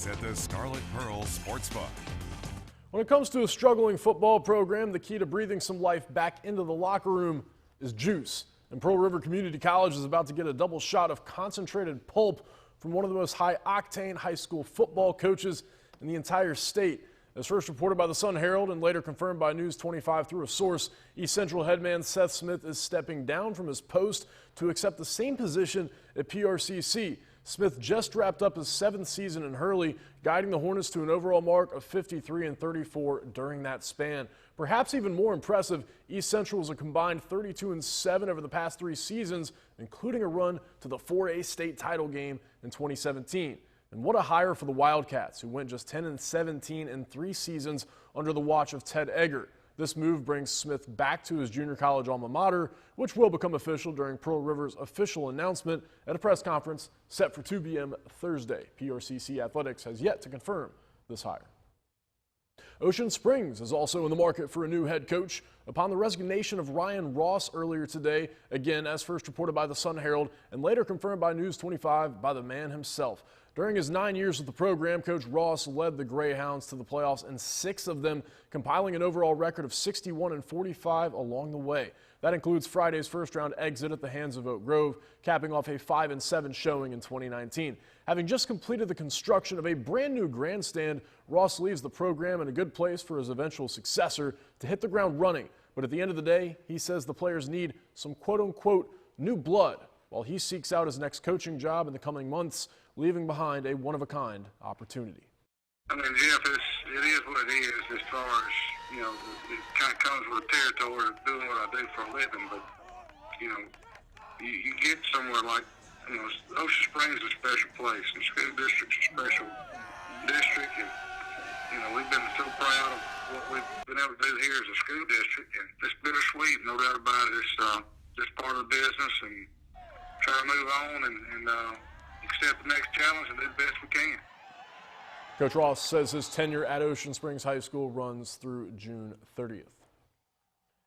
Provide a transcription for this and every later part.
odds at the Scarlet Pearl Sportsbook. When it comes to a struggling football program, the key to breathing some life back into the locker room is juice. And Pearl River Community College is about to get a double shot of concentrated pulp from one of the most high-octane high school football coaches in the entire state. As first reported by the Sun Herald and later confirmed by News 25 through a source, East Central headman Seth Smith is stepping down from his post to accept the same position at PRCC. Smith just wrapped up his 7th season in Hurley, guiding the Hornets to an overall mark of 53-34 during that span. Perhaps even more impressive, East Central was a combined 32-7 over the past 3 seasons, including a run to the 4A state title game in 2017. And what a hire for the Wildcats, who went just 10-17 in 3 seasons under the watch of Ted Egger. This move brings Smith back to his junior college alma mater, which will become official during Pearl River's official announcement at a press conference set for 2 p.m. Thursday. PRCC Athletics has yet to confirm this hire. Ocean Springs is also in the market for a new head coach upon the resignation of Ryan Ross earlier today, again as first reported by the Sun Herald and later confirmed by News 25 by the man himself. During his 9 years with the program, Coach Ross led the Greyhounds to the playoffs in 6 of them, compiling an overall record of 61-45 along the way. That includes Friday's first-round exit at the hands of Oak Grove, capping off a 5-7 showing in 2019. Having just completed the construction of a brand-new grandstand, Ross leaves the program in a good place for his eventual successor to hit the ground running. But at the end of the day, he says the players need some quote-unquote new blood while he seeks out his next coaching job in the coming months, leaving behind a one-of-a-kind opportunity. I mean, Jeff, it is what it is as far as, you know, it kind of comes with the territory of doing what I do for a living. But, you know, you get somewhere like, you know, Ocean Springs is a special place, and school district's a special district. And, you know, we've been so proud of what we've been able to do here as a school district. And it's bittersweet, no doubt about it. It's just part of the business, and try to move on and accept the next challenge and do the best we can. Coach Ross says his tenure at Ocean Springs High School runs through June 30th.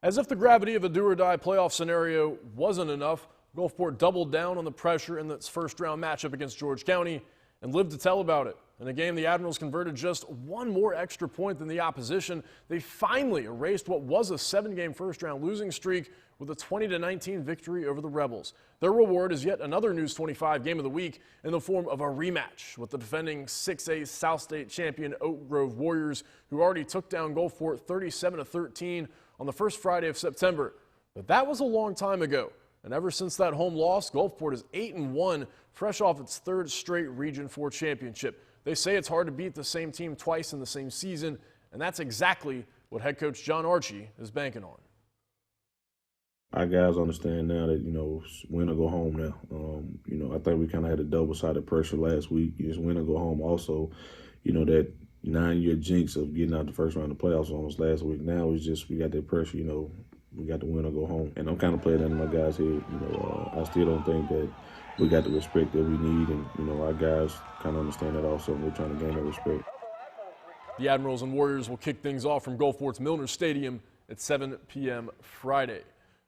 As if the gravity of a do-or-die playoff scenario wasn't enough, Gulfport doubled down on the pressure in its first-round matchup against George County and lived to tell about it. In a game the Admirals converted just one more extra point than the opposition, they finally erased what was a 7-game first-round losing streak with a 20-19 victory over the Rebels. Their reward is yet another News 25 game of the week in the form of a rematch with the defending 6A South State champion Oak Grove Warriors, who already took down Gulfport 37-13 on the first Friday of September. But that was a long time ago, and ever since that home loss, Gulfport is 8-1, fresh off its 3rd straight Region 4 championship. They say it's hard to beat the same team twice in the same season, and that's exactly what head coach John Archie is banking on. Our guys understand now that, you know, win or go home now. You know, I think we kind of had a double-sided pressure last week. It's win or go home. Also, you know, that 9-year jinx of getting out the first round of the playoffs on us last week. Now it's just we got that pressure, you know, we got to win or go home. And I'm kind of playing that in my guys' head. You know, I still don't think that we got the respect that we need. And, you know, our guys kind of understand that also. We're trying to gain that respect. The Admirals and Warriors will kick things off from Gulfport's Milner Stadium at 7 p.m. Friday.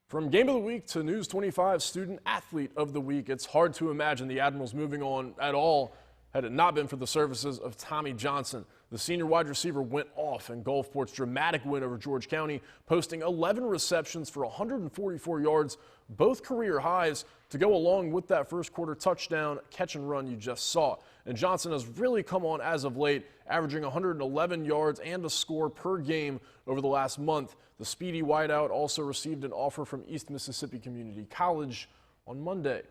From Game of the Week to News 25 Student Athlete of the Week, it's hard to imagine the Admirals moving on at all had it not been for the services of Tommy Johnson. The senior wide receiver went off in Gulfport's dramatic win over George County, posting 11 receptions for 144 yards, both career highs, to go along with that first quarter touchdown catch and run you just saw. And Johnson has really come on as of late, averaging 111 yards and a score per game over the last month. The speedy wideout also received an offer from East Mississippi Community College on Monday.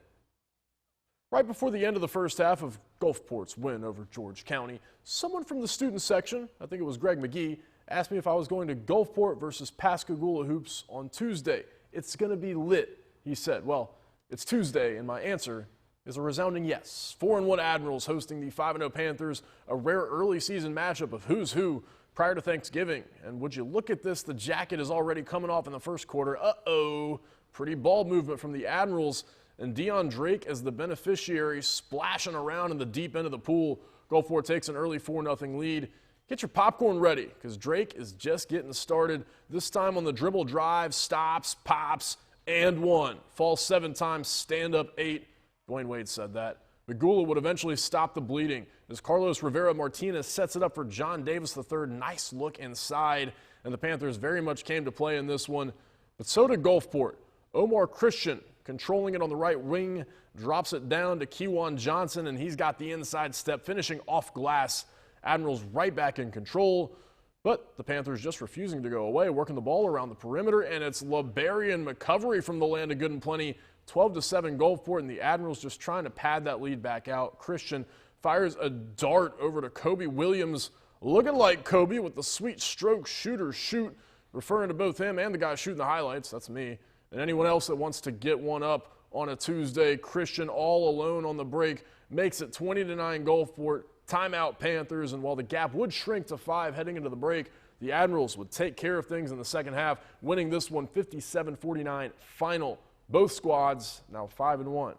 Right before the end of the first half of Gulfport's win over George County, someone from the student section, I think it was Greg McGee, asked me if I was going to Gulfport versus Pascagoula hoops on Tuesday. It's going to be lit, he said. Well, it's Tuesday, and my answer is a resounding yes. 4-1 Admirals hosting the 5-0 Panthers, a rare early season matchup of who's who prior to Thanksgiving. And would you look at this, the jacket is already coming off in the first quarter. Uh-oh, pretty ball movement from the Admirals, and Deion Drake as the beneficiary splashing around in the deep end of the pool. Gulfport takes an early 4-0 lead. Get your popcorn ready, because Drake is just getting started. This time on the dribble drive, stops, pops, and one. Falls 7 times, stand up 8. Dwayne Wade said that. Pascagoula would eventually stop the bleeding as Carlos Rivera Martinez sets it up for John Davis III. Nice look inside, and the Panthers very much came to play in this one, but so did Gulfport. Omar Christian controlling it on the right wing, drops it down to Kewan Johnson, and he's got the inside step, finishing off glass. Admirals right back in control, but the Panthers just refusing to go away, working the ball around the perimeter, and it's Liberian McCovery from the land of good and plenty. 12-7 Gulfport, and the Admirals just trying to pad that lead back out. Christian fires a dart over to Kobe Williams, looking like Kobe with the sweet stroke shooter shoot, referring to both him and the guy shooting the highlights. That's me. And anyone else that wants to get one up on a Tuesday. Christian all alone on the break makes it 20-9 Gulfport. Timeout Panthers, and while the gap would shrink to 5 heading into the break, the Admirals would take care of things in the second half, winning this one 57-49 final. Both squads now 5-1.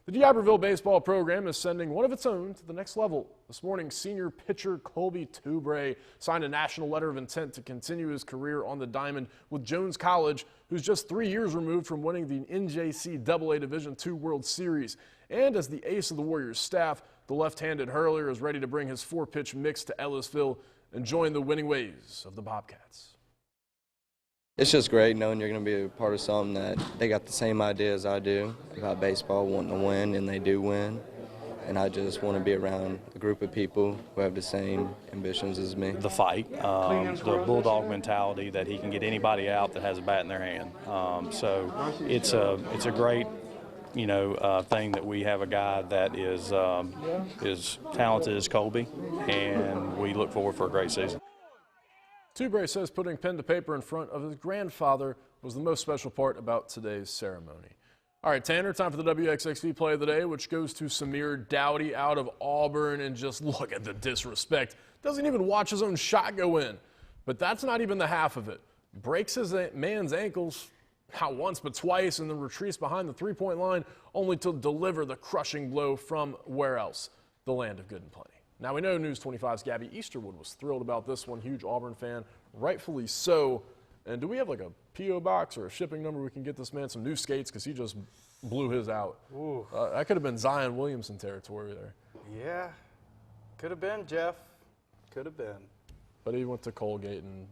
The D'Iberville baseball program is sending one of its own to the next level. This morning, senior pitcher Colby Toubray signed a national letter of intent to continue his career on the diamond with Jones College, who's just 3 years removed from winning the NJCAA Division II World Series. And as the ace of the Warriors staff, the left-handed hurler is ready to bring his 4-pitch mix to Ellisville and join the winning ways of the Bobcats. It's just great knowing you're going to be a part of something that they got the same idea as I do about baseball, wanting to win, and they do win. And I just want to be around a group of people who have the same ambitions as me. The fight, the bulldog mentality that he can get anybody out that has a bat in their hand. So it's a great, thing that we have a guy that is talented as Colby, and we look forward for a great season. Toubray says putting pen to paper in front of his grandfather was the most special part about today's ceremony. All right, Tanner, time for the WXXV play of the day, which goes to Samir Dowdy out of Auburn. And just look at the disrespect. Doesn't even watch his own shot go in. But that's not even the half of it. Breaks his man's ankles not once but twice, and then retreats behind the three-point line only to deliver the crushing blow from where else? The land of good and plenty. Now, we know News 25's Gabby Easterwood was thrilled about this one. Huge Auburn fan, rightfully so. And do we have like a P.O. box or a shipping number we can get this man some new skates, because he just blew his out? That could have been Zion Williamson territory there. Yeah, could have been, Jeff. Could have been. But he went to Colgate, and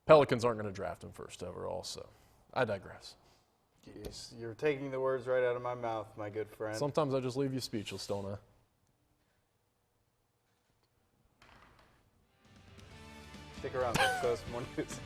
Pelicans aren't going to draft him first overall, so I digress. Jeez, you're taking the words right out of my mouth, my good friend. Sometimes I just leave you speechless, don't I? Stick around, so some more news.